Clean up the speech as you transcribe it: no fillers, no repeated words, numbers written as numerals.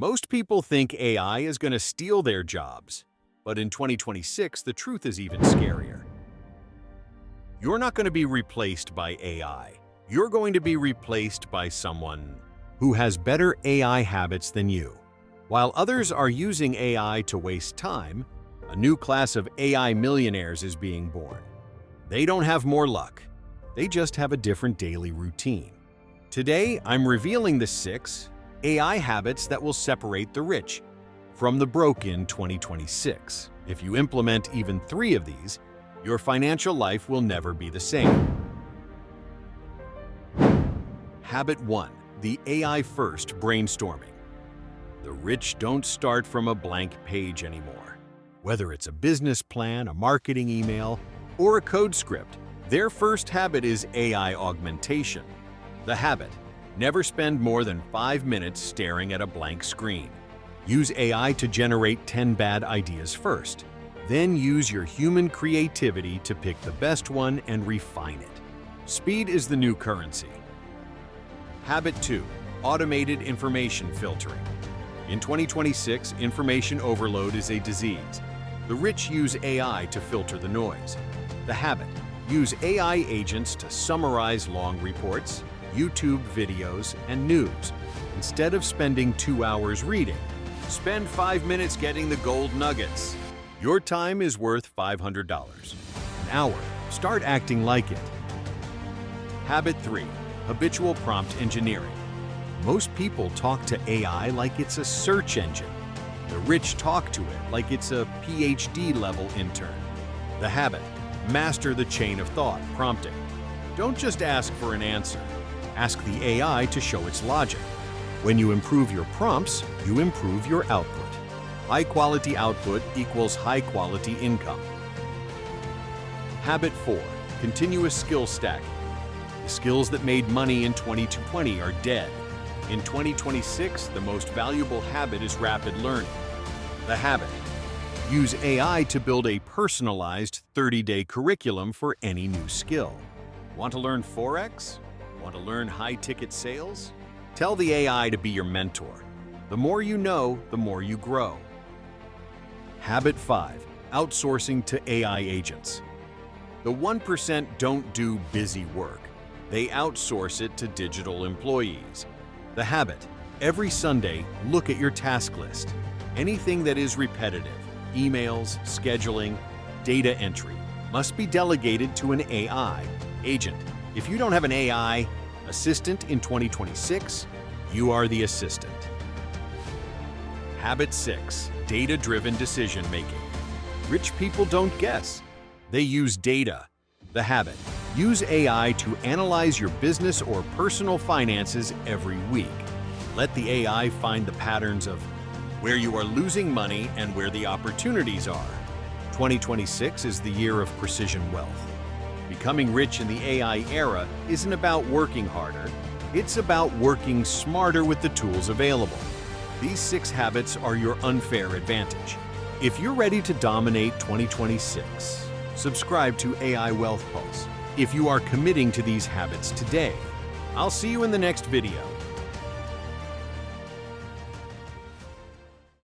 Most people think AI is going to steal their jobs, but in 2026, the truth is even scarier. You're not going to be replaced by AI. You're going to be replaced by someone who has better AI habits than you. While others are using AI to waste time, a new class of AI millionaires is being born. They don't have more luck. They just have a different daily routine. Today, I'm revealing the 6 AI habits that will separate the rich from the broke in 2026. If you implement even 3 of these, your financial life will never be the same. Habit 1. The AI-first brainstorming. The rich don't start from a blank page anymore. Whether it's a business plan, a marketing email, or a code script, their first habit is AI augmentation. The habit: never spend more than 5 minutes staring at a blank screen. Use AI to generate 10 bad ideas first. Then use your human creativity to pick the best one and refine it. Speed is the new currency. Habit 2. Automated information filtering. In 2026, information overload is a disease. The rich use AI to filter the noise. The habit: use AI agents to summarize long reports, YouTube videos, and news. Instead of spending 2 hours reading, spend 5 minutes getting the gold nuggets. Your time is worth $500. An hour. Start acting like it. Habit 3. Habitual prompt engineering. Most people talk to AI like it's a search engine. The rich talk to it like it's a PhD-level intern. The habit: master the chain of thought prompting. Don't just ask for an answer. Ask the AI to show its logic. When you improve your prompts, you improve your output. High-quality output equals high-quality income. Habit 4. Continuous skill stacking. The skills that made money in 2020 are dead. In 2026, the most valuable habit is rapid learning. The habit: use AI to build a personalized 30-day curriculum for any new skill. Want to learn Forex? Want to learn high-ticket sales? Tell the AI to be your mentor. The more you know, the more you grow. Habit 5. Outsourcing to AI agents. The 1% don't do busy work. They outsource it to digital employees. The habit: every Sunday, look at your task list. Anything that is repetitive, emails, scheduling, data entry, must be delegated to an AI agent. If you don't have an AI assistant in 2026, you are the assistant. Habit 6. Data-driven decision-making. Rich people don't guess. They use data. The habit: use AI to analyze your business or personal finances every week. Let the AI find the patterns of where you are losing money and where the opportunities are. 2026 is the year of precision wealth. Becoming rich in the AI era isn't about working harder, it's about working smarter with the tools available. These 6 habits are your unfair advantage. If you're ready to dominate 2026, subscribe to AI Wealth Pulse. If you are committing to these habits today, I'll see you in the next video.